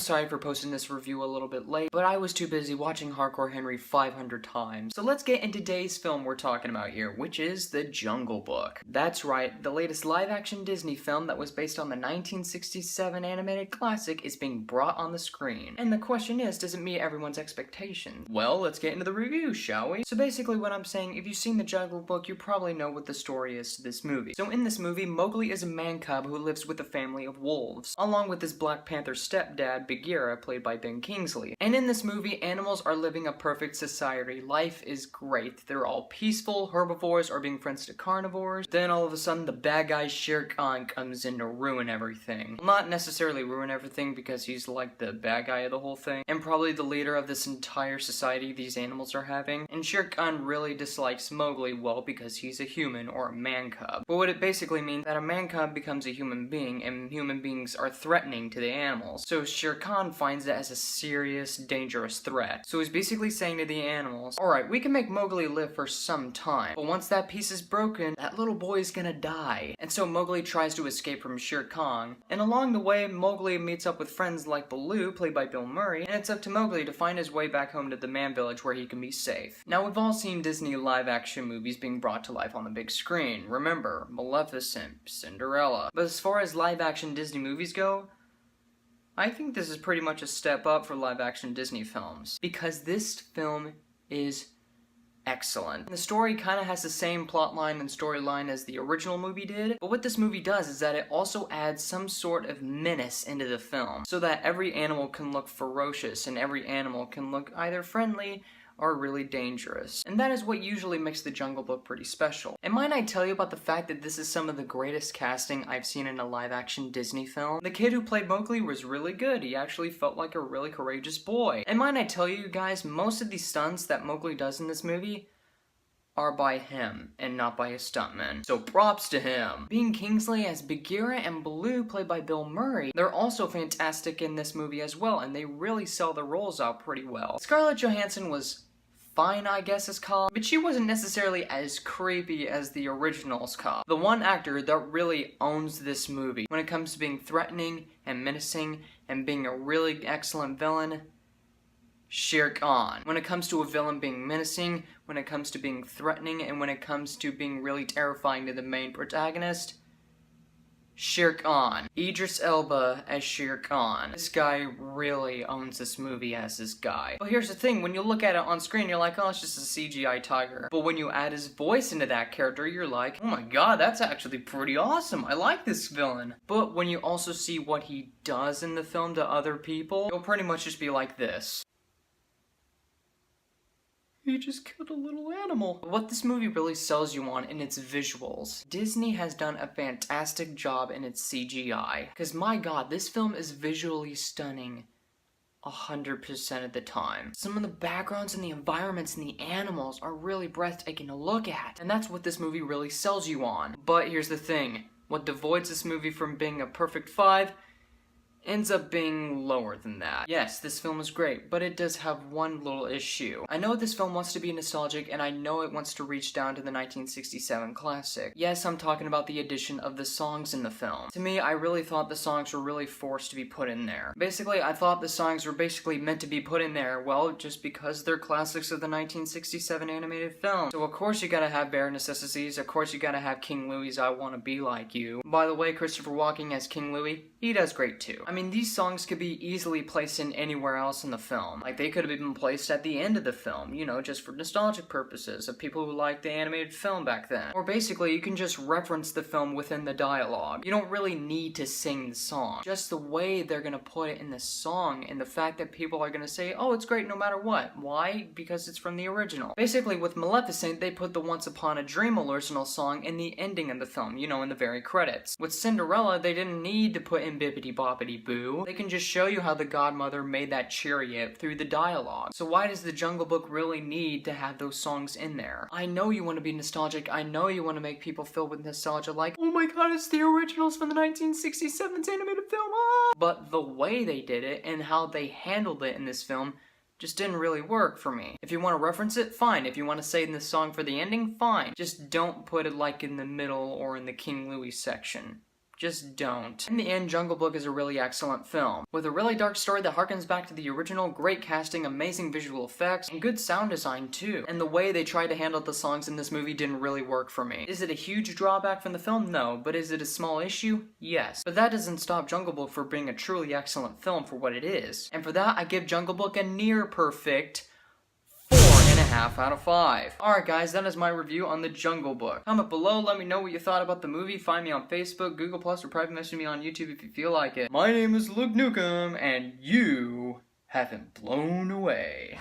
sorry for posting this review a little bit late, but I was too busy watching Hardcore Henry 500 times. So let's get into today's film we're talking about here, which is The Jungle Book. That's right, the latest live-action Disney film that was based on the 1967 animated classic is being brought on the screen. And the question is, does it meet everyone's expectations? Well, let's get into the review, shall we? So basically what I'm saying, if you've seen The Jungle Book, you probably know what the story is to this movie. So in this movie, Mowgli is a man cub who lives with a family of wolves, along with his Black Panther stepdad, Bagheera, played by Ben Kingsley. And in this movie, animals are living a perfect society. Life is great. They're all peaceful, herbivores are being friends to carnivores. Then all of a sudden, the bad guy Shere Khan comes in to ruin everything. Well, not necessarily ruin everything because he's like the bad guy of the whole thing, and probably the leader of this entire society these animals are having. And Shere Khan really dislikes Mowgli, well, because he's a human or a man cub. But what it basically means that a man cub becomes a human being, and human beings are threatening to the animals. So Shere Khan finds it as a serious, dangerous threat. So he's basically saying to the animals, alright, we can make Mowgli live for some time, but once that piece is broken, that little boy is gonna die. And so Mowgli tries to escape from Shere Khan, and along the way, Mowgli meets up with friends like Baloo, played by Bill Murray, and it's up to Mowgli to find his way back home to the man village where he can be safe. Now, we've all seen Disney live-action movies being brought to life on the big screen. Remember, Maleficent, Cinderella. But as far as live-action Disney movies go, I think this is pretty much a step up for live-action Disney films, because this film is excellent. The story kind of has the same plotline and storyline as the original movie did, but what this movie does is that it also adds some sort of menace into the film, so that every animal can look ferocious and every animal can look either friendly are really dangerous. And that is what usually makes The Jungle Book pretty special. And might I tell you about the fact that this is some of the greatest casting I've seen in a live-action Disney film? The kid who played Mowgli was really good. He actually felt like a really courageous boy. And might I tell you guys, most of these stunts that Mowgli does in this movie are by him, and not by a stuntman. So props to him! Ben Kingsley as Bagheera and Baloo, played by Bill Murray, they're also fantastic in this movie as well, and they really sell the roles out pretty well. Scarlett Johansson was fine, I guess is called, but she wasn't necessarily as creepy as the originals called. The one actor that really owns this movie when it comes to being threatening and menacing and being a really excellent villain, Shere Khan. When it comes to a villain being menacing, when it comes to being threatening, and when it comes to being really terrifying to the main protagonist, Shere Khan. Idris Elba as Shere Khan. This guy really owns this movie as this guy. But here's the thing, when you look at it on screen, you're like, oh, it's just a CGI tiger. But when you add his voice into that character, you're like, oh my god, that's actually pretty awesome. I like this villain. But when you also see what he does in the film to other people, you'll pretty much just be like this. He just killed a little animal. What this movie really sells you on in its visuals, Disney has done a fantastic job in its CGI. Because my god, this film is visually stunning 100% of the time. Some of the backgrounds and the environments and the animals are really breathtaking to look at. And that's what this movie really sells you on. But here's the thing, what devoids this movie from being a perfect 5 ends up being lower than that. Yes, this film is great, but it does have one little issue. I know this film wants to be nostalgic, and I know it wants to reach down to the 1967 classic. Yes, I'm talking about the addition of the songs in the film. To me, I really thought the songs were really forced to be put in there. Basically, I thought the songs were basically meant to be put in there, well, just because they're classics of the 1967 animated film. So of course you gotta have Bare Necessities, of course you gotta have King Louie's I Wanna Be Like You. By the way, Christopher Walken as King Louie, he does great too. I mean, these songs could be easily placed in anywhere else in the film. Like, they could have been placed at the end of the film, you know, just for nostalgic purposes of people who liked the animated film back then. Or basically, you can just reference the film within the dialogue. You don't really need to sing the song. Just the way they're gonna put it in the song, and the fact that people are gonna say, oh, it's great no matter what. Why? Because it's from the original. Basically, with Maleficent, they put the Once Upon a Dream original song in the ending of the film, you know, in the very credits. With Cinderella, they didn't need to put in Bippity Boppity Boo. They can just show you how the godmother made that chariot through the dialogue. So why does The Jungle Book really need to have those songs in there? I know you want to be nostalgic, I know you want to make people filled with nostalgia like, oh my god, it's the originals from the 1967 animated film, ah! But the way they did it and how they handled it in this film just didn't really work for me. If you want to reference it, fine. If you want to say in the song for the ending, fine. Just don't put it like in the middle or in the King Louie section. Just don't. In the end, Jungle Book is a really excellent film, with a really dark story that harkens back to the original, great casting, amazing visual effects, and good sound design too. And the way they tried to handle the songs in this movie didn't really work for me. Is it a huge drawback from the film? No. But is it a small issue? Yes. But that doesn't stop Jungle Book from being a truly excellent film for what it is. And for that, I give Jungle Book a near perfect 4.5 out of 5. Alright guys, that is my review on The Jungle Book. Comment below, let me know what you thought about the movie. Find me on Facebook, Google+, or private message me on YouTube if you feel like it. My name is Luke Nukem, and you have been blown away.